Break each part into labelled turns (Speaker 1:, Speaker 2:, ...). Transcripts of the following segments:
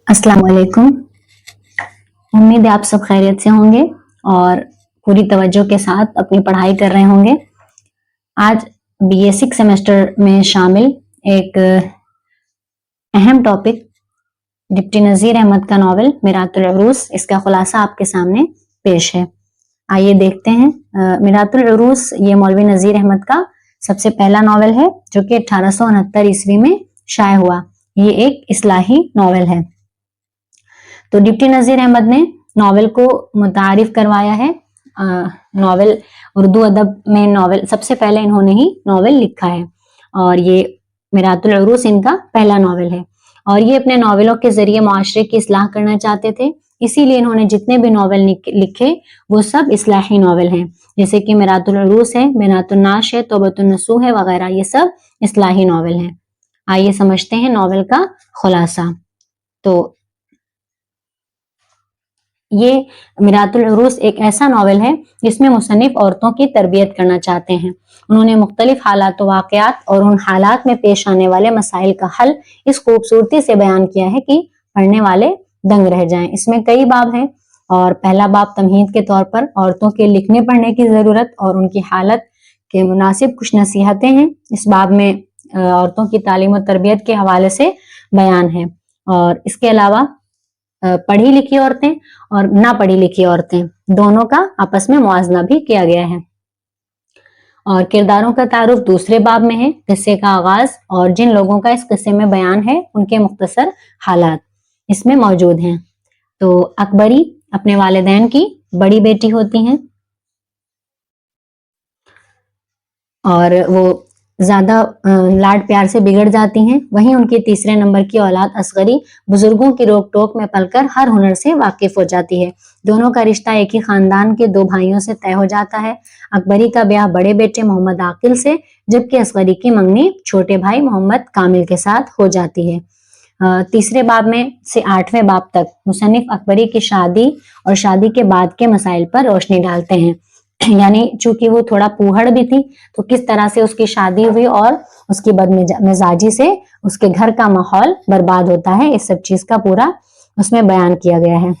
Speaker 1: अस्सलाम वालेकुम। उम्मीद है आप सब खैरियत से होंगे और पूरी तवज्जो के साथ अपनी पढ़ाई कर रहे होंगे। आज BA 6 सेमेस्टर में शामिल एक अहम टॉपिक डिप्टी नज़ीर अहमद का नॉवेल मिरातुल उरूस, इसका खुलासा आपके सामने पेश है। आइए देखते हैं। मिरातुल उरूस ये मौलवी नज़ीर अहमद का सबसे पहला नॉवेल है जो कि 1869 ईस्वी में शाये हुआ। ये एक इस्लाही नॉवेल है। तो डिप्टी नज़ीर अहमद ने नॉवेल को मुतारिफ करवाया है। नॉवेल उर्दू अदब में नॉवेल सबसे पहले इन्होंने ही नॉवेल लिखा है और ये मिरातुल उरूस इनका पहला नॉवेल है और ये अपने नॉवेलों के जरिए मुआशरे की इस्लाह करना चाहते थे, इसीलिए इन्होंने जितने भी नॉवेल लिखे वो सब इस्लाही नॉवेल हैं, जैसे कि मिरातुल उरूस है, मिनातुन नाश है, तौबतुन नसूह है वगैरह, ये सब इस्लाही नॉवेल हैं। आइए समझते हैं नॉवेल का खुलासा। तो ये मिरातुल उरूस एक ऐसा नॉवेल है जिसमें मुसन्निफ औरतों की तरबियत करना चाहते हैं। उन्होंने मुख्तलिफ हालात व वाक़यात और उन हालात में पेश आने वाले मसाइल का हल इस खूबसूरती से बयान किया है कि पढ़ने वाले दंग रह जाएं। इसमें कई बाब हैं और पहला बाब तमहीद के तौर पर औरतों के लिखने पढ़ने की ज़रूरत और उनकी हालत के मुनासिब कुछ नसीहतें हैं। इस बाब में औरतों की तालीम और तरबियत के हवाले से बयान है और इसके अलावा पढ़ी लिखी औरतें और ना पढ़ी लिखी औरतें दोनों का आपस में मुआवजा भी किया गया है। और किरदारों का तारुफ दूसरे बाब में है। किस्से का आगाज और जिन लोगों का इस किस्से में बयान है उनके मुख्तसर हालात इसमें मौजूद हैं। तो अकबरी अपने वालिदैन की बड़ी बेटी होती हैं और वो ज्यादा लाड प्यार से बिगड़ जाती हैं। वहीं उनकी तीसरे नंबर की औलाद असगरी बुजुर्गों की रोक टोक में पलकर हर हुनर से वाकिफ हो जाती है। दोनों का रिश्ता एक ही खानदान के दो भाइयों से तय हो जाता है। अकबरी का ब्याह बड़े बेटे मोहम्मद आकिल से, जबकि असगरी की मंगनी छोटे भाई मोहम्मद कामिल के साथ हो जाती है। तीसरे बाब में से 8वें बाब तक मुसन्निफ अकबरी की शादी और शादी के बाद के मसाइल पर रोशनी डालते हैं। यानी चूंकि वो थोड़ा फूहड़ भी थी तो किस तरह से उसकी शादी हुई और उसकी बदमिजाजी से उसके घर का माहौल बर्बाद होता है, इस सब चीज का पूरा उसमें बयान किया गया है।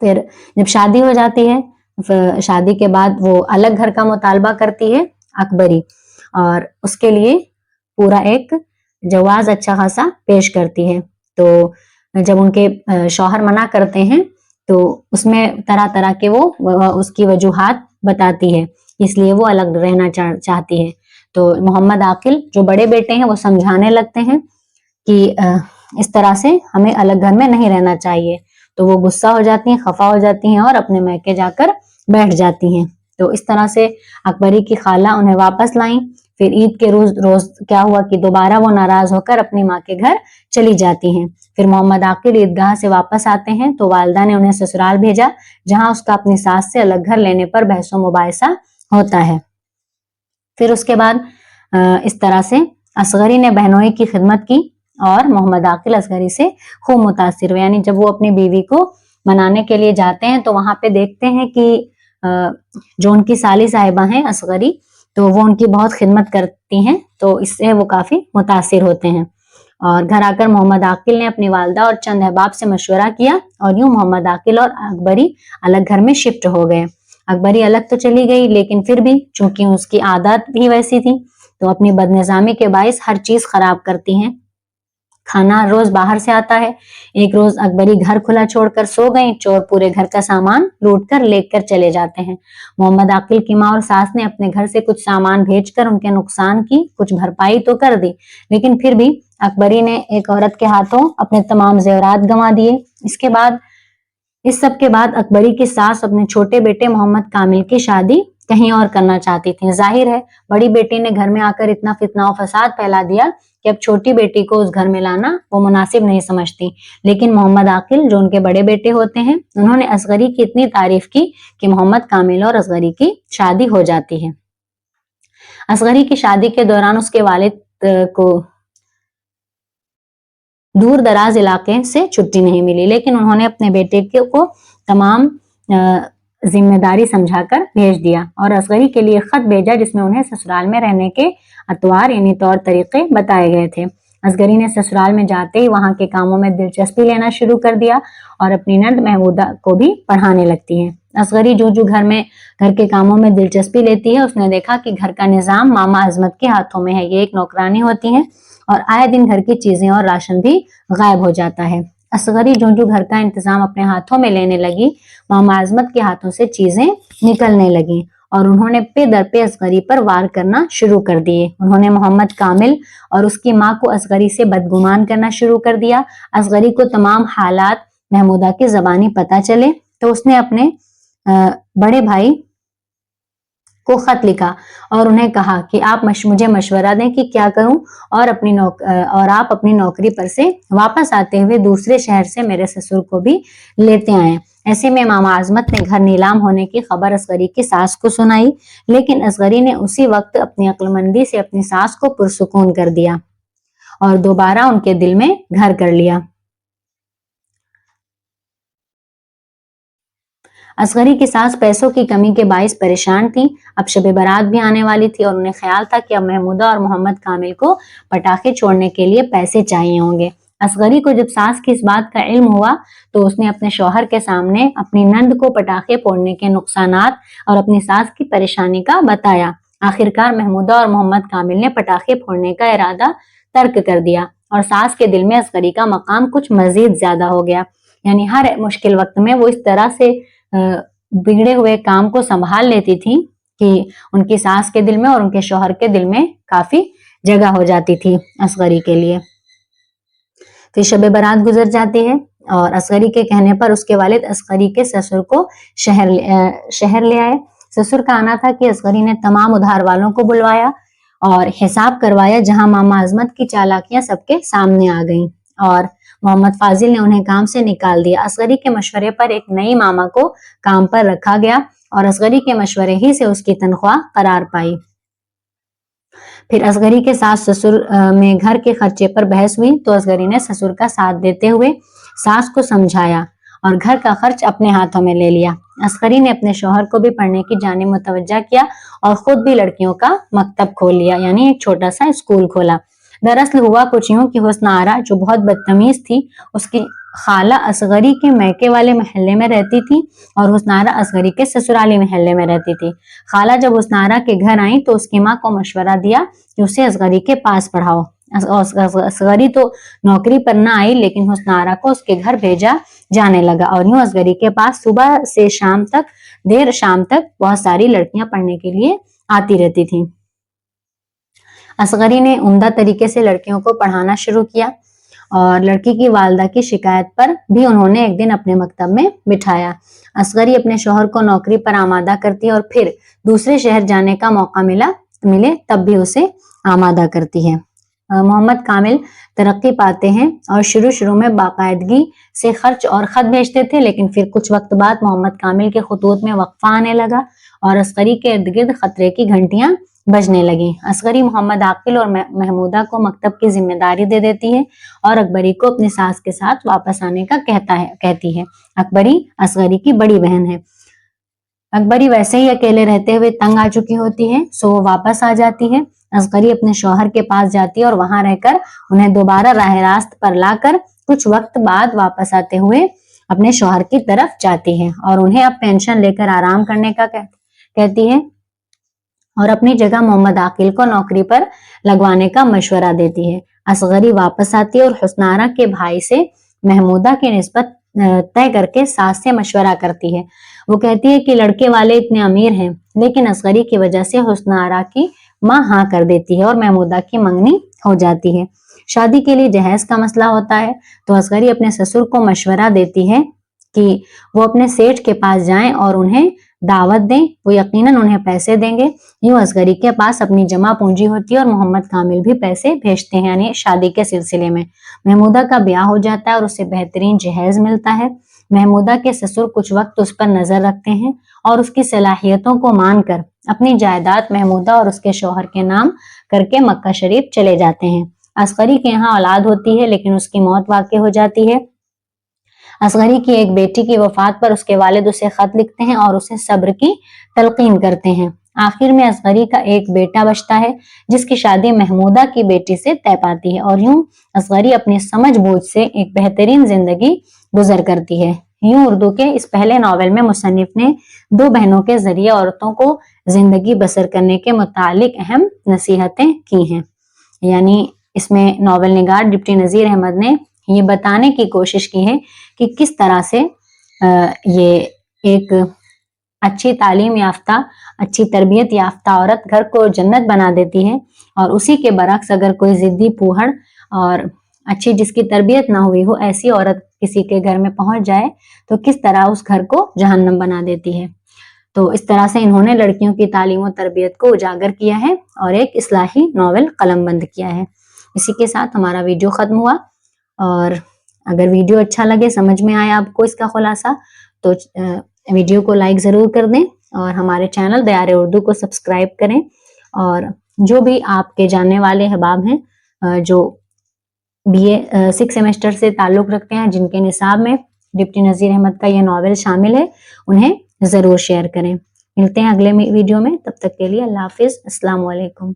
Speaker 1: फिर जब शादी हो जाती है, शादी के बाद वो अलग घर का मुतालबा करती है अकबरी और उसके लिए पूरा एक जवाज अच्छा खासा पेश करती है। तो जब उनके शौहर मना करते हैं तो उसमें तरह तरह के वो उसकी वजूहात बताती है, इसलिए वो अलग रहना चाहती है। तो मोहम्मद आकिल जो बड़े बेटे हैं वो समझाने लगते हैं कि इस तरह से हमें अलग घर में नहीं रहना चाहिए। तो वो गुस्सा हो जाती हैं, खफा हो जाती हैं और अपने मैके जाकर बैठ जाती हैं। तो इस तरह से अकबरी की खाला उन्हें वापस लाई। फिर ईद के रोज क्या हुआ कि दोबारा वो नाराज होकर अपनी माँ के घर चली जाती हैं। फिर मोहम्मद आकिल ईदगाह से वापस आते हैं तो वालिदा ने उन्हें ससुराल भेजा, जहां उसका अपनी सास से अलग घर लेने पर बहसो मुबाहिसा होता है। फिर उसके बाद इस तरह से असगरी ने बहनोई की खिदमत की और मोहम्मद आकिल असगरी से खूब मुतासिर हुए। यानी जब वो अपनी बीवी को मनाने के लिए जाते हैं तो वहां पे देखते हैं कि जो उनकी साली साहिबा हैं असगरी, तो वो उनकी बहुत खिदमत करती हैं, तो इससे वो काफी मुतासिर होते हैं। और घर आकर मोहम्मद आकिल ने अपनी वालदा और चंद अहबाब से मशवरा किया और यूं मोहम्मद आकिल और अकबरी अलग घर में शिफ्ट हो गए। अकबरी अलग तो चली गई लेकिन फिर भी चूंकि उसकी आदत भी वैसी थी तो अपनी बदनिजामी के बाइस हर चीज खराब करती हैं। खाना रोज बाहर से आता है। एक रोज अकबरी घर खुला छोड़कर सो गई, चोर पूरे घर का सामान लूट कर लेकर चले जाते हैं। मोहम्मद आकिल की माँ और सास ने अपने घर से कुछ सामान भेजकर उनके नुकसान की कुछ भरपाई तो कर दी, लेकिन फिर भी अकबरी ने एक औरत के हाथों अपने तमाम जेवरात गंवा दिए। इस सब के बाद अकबरी की सास अपने छोटे बेटे मोहम्मद कामिल की शादी कहीं और करना चाहती थी। जाहिर है बड़ी बेटी ने घर में आकर इतना फितना और फसाद फैला दिया कि अब छोटी बेटी को उस घर में लाना वो मुनासिब नहीं समझती। लेकिन मोहम्मद आकिल जो उनके बड़े बेटे होते हैं, उन्होंने असगरी की इतनी तारीफ की कि मोहम्मद कामिल और असगरी की शादी हो जाती है। असगरी की शादी के दौरान उसके वालिद को दूर दराज इलाके से छुट्टी नहीं मिली, लेकिन उन्होंने अपने बेटे को तमाम जिम्मेदारी समझाकर भेज दिया और असगरी के लिए खत भेजा जिसमें उन्हें ससुराल में रहने के अतवार यानी तौर तरीके बताए गए थे। असगरी ने ससुराल में जाते ही वहां के कामों में दिलचस्पी लेना शुरू कर दिया और अपनी नंद महमूदा को भी पढ़ाने लगती है। असगरी जो घर के कामों में दिलचस्पी लेती है, उसने देखा कि घर का निजाम मामा अजमत के हाथों में है। ये एक नौकरानी होती है और आए दिन घर की चीजें और राशन भी गायब हो जाता है। असगरी जो घर का इंतजाम अपने हाथों में लेने लगी, मामा अजमत के हाथों से चीजें निकलने लगी और उन्होंने पे दर पे असगरी पर वार करना शुरू कर दिए। उन्होंने मोहम्मद कामिल और उसकी माँ को असगरी से बदगुमान करना शुरू कर दिया। असगरी को तमाम हालात महमूदा के जबानी पता चले तो उसने अपने बड़े भाई को खत लिखा और उन्हें कहा कि आप मुझे मशवरा दें कि क्या करूं और आप अपनी नौकरी पर से वापस आते हुए दूसरे शहर से मेरे ससुर को भी लेते आए। ऐसे में मामा आजमत ने घर नीलाम होने की खबर असगरी की सास को सुनाई, लेकिन असगरी ने उसी वक्त अपनी अक्लमंदी से अपनी सास को पुरसुकून कर दिया और दोबारा उनके दिल में घर कर लिया। असगरी की सास पैसों की कमी के बाइस परेशान थी। अब शब बारात भी आने वाली थी और उन्हें ख्याल था कि अब महमूदा और मोहम्मद कामिल को पटाखे छोड़ने के लिए पैसे चाहिए होंगे। असगरी को जब सास की इस बात का इल्म हुआ तो उसने अपने शौहर के सामने अपनी नंद को पटाखे फोड़ने के नुकसानात और अपनी सास की परेशानी का बताया। आखिरकार महमूदा और मोहम्मद कामिल ने पटाखे फोड़ने का इरादा तर्क कर दिया और सास के दिल में असगरी का मकाम कुछ मजीद ज्यादा हो गया। यानी हर मुश्किल वक्त में वो इस तरह से बिगड़े हुए काम को संभाल लेती थी कि उनकी सास के दिल में और उनके शौहर के दिल में काफी जगह हो जाती थी असगरी के लिए। फिर शब बारात गुजर जाती है और असगरी के कहने पर उसके वालिद असगरी के ससुर को शहर ले आए। ससुर का आना था कि असगरी ने तमाम उधार वालों को बुलवाया और हिसाब करवाया, जहां मामा अजमत की चालाकियां सबके सामने आ गईं और मोहम्मद फाजिल ने उन्हें काम से निकाल दिया। असगरी के मशवरे पर एक नई मामा को काम पर रखा गया और असगरी के मशवरे ही से उसकी तनख्वाह करार पाई। फिर असगरी के सास ससुर में घर के खर्चे पर बहस हुई तो असगरी ने ससुर का साथ देते हुए सास को समझाया और घर का खर्च अपने हाथों में ले लिया। असगरी ने अपने शौहर को भी पढ़ने की जानिब मुतवज्जा किया और खुद भी लड़कियों का मकतब खोल लिया, यानी एक छोटा सा स्कूल खोला। दरअसल हुआ कुछ यूं कि हुस्न आरा जो बहुत बदतमीज थी, उसकी खाला असगरी के मैके वाले महल्ले में रहती थी और हुस्न आरा असगरी के ससुराली महल्ले में रहती थी। खाला जब हुस्न आरा के घर आई तो उसकी माँ को मशवरा दिया कि उसे असगरी के पास पढ़ाओ। असगरी तो नौकरी पर ना आई, लेकिन हुस्न आरा को उसके घर भेजा जाने लगा और यूं असगरी के पास सुबह से शाम तक, देर शाम तक बहुत सारी लड़कियां पढ़ने के लिए आती रहती थी। असगरी ने उम्दा तरीके से लड़कियों को पढ़ाना शुरू किया और लड़की की वालदा की शिकायत पर भी उन्होंने एक दिन अपने मकतब में बिठाया। असगरी अपने शौहर को नौकरी पर आमादा करती है और फिर दूसरे शहर जाने का मौका मिले तब भी उसे आमादा करती है। मोहम्मद कामिल तरक्की पाते हैं और शुरू में बाकायदगी से खर्च और खत भेजते थे, लेकिन फिर कुछ वक्त बाद मोहम्मद कामिल के खतूत में वक्फा आने लगा और असगरी के इर्द गिर्द खतरे की घंटियां बजने लगी। असगरी मोहम्मद आकिल और महमूदा को मकतब की जिम्मेदारी दे देती है और अकबरी को अपनी सास के साथ वापस आने का कहती है। अकबरी असगरी की बड़ी बहन है। अकबरी वैसे ही अकेले रहते हुए तंग आ चुकी होती है, सो वो वापस आ जाती है। असगरी अपने शौहर के पास जाती है और वहां रहकर उन्हें दोबारा राह रास्त पर लाकर कुछ वक्त बाद वापस आते हुए अपने शौहर की तरफ जाती है और उन्हें अब पेंशन लेकर आराम करने का कहती है और अपनी जगह मोहम्मद आकिल को नौकरी पर लगवाने का मशवरा देती है। असगरी वापस आती है और हुस्न आरा के भाई से महमूदा की निस्बत तय करके सास से मशवरा करती है। वो कहती है कि लड़के वाले इतने अमीर हैं, लेकिन असगरी की वजह से हुस्न आरा की माँ हाँ कर देती है और महमूदा की मंगनी हो जाती है। शादी के लिए जहेज का मसला होता है तो असगरी अपने ससुर को मशवरा देती है कि वो अपने सेठ के पास जाएं और उन्हें दावत दें, वो यकीनन उन्हें पैसे देंगे। यूं असगरी के पास अपनी जमा पूंजी होती है और मोहम्मद कामिल भी पैसे भेजते हैं, यानी शादी के सिलसिले में। महमूदा का ब्याह हो जाता है और उसे बेहतरीन जहेज मिलता है। महमूदा के ससुर कुछ वक्त उस पर नजर रखते हैं और उसकी सलाहियतों को मानकर अपनी जायदाद महमूदा और उसके शौहर के नाम करके मक्का शरीफ चले जाते हैं। असगरी के यहाँ औलाद होती है, लेकिन उसकी मौत वाक़ई हो जाती है। असगरी की एक बेटी की वफात पर उसके वालिद उसे खत लिखते हैं और उसे सब्र की तलकीन करते हैं। آخر میں اصغری کا ایک بیٹا بچتا ہے جس کی شادی محمودہ کی بیٹی سے طے پاتی ہے اور یوں اصغری اپنی سمجھ بوجھ سے ایک بہترین زندگی گزر کرتی ہے۔ یوں اردو کے اس پہلے ناول میں مصنف نے دو بہنوں کے ذریعے عورتوں کو زندگی بسر کرنے کے متعلق اہم نصیحتیں کی ہیں۔ یعنی اس میں ناول نگار ڈپٹی نذیر احمد نے یہ بتانے کی کوشش کی ہے کہ کس طرح سے یہ ایک اچھی تعلیم یافتہ، اچھی تربیت یافتہ عورت گھر کو جنت بنا دیتی ہے، اور اسی کے برعکس اگر کوئی ضدی پوہڑ اور اچھی جس کی تربیت نہ ہوئی ہو ایسی عورت کسی کے گھر میں پہنچ جائے تو کس طرح اس گھر کو جہنم بنا دیتی ہے۔ تو اس طرح سے انہوں نے لڑکیوں کی تعلیم و تربیت کو اجاگر کیا ہے اور ایک اصلاحی ناول قلم بند کیا ہے۔ اسی کے ساتھ ہمارا ویڈیو ختم ہوا، اور اگر ویڈیو اچھا لگے، سمجھ میں آیا آپ کو اس کا خلاصہ، تو ویڈیو کو لائک ضرور کر دیں اور ہمارے چینل دیار اردو کو سبسکرائب کریں، اور جو بھی آپ کے جاننے والے احباب ہیں جو BA 6 سیمسٹر سے تعلق رکھتے ہیں، جن کے نصاب میں ڈپٹی نذیر احمد کا یہ ناول شامل ہے، انہیں ضرور شیئر کریں۔ ملتے ہیں اگلے ویڈیو میں، تب تک کے لیے اللہ حافظ، السلام علیکم۔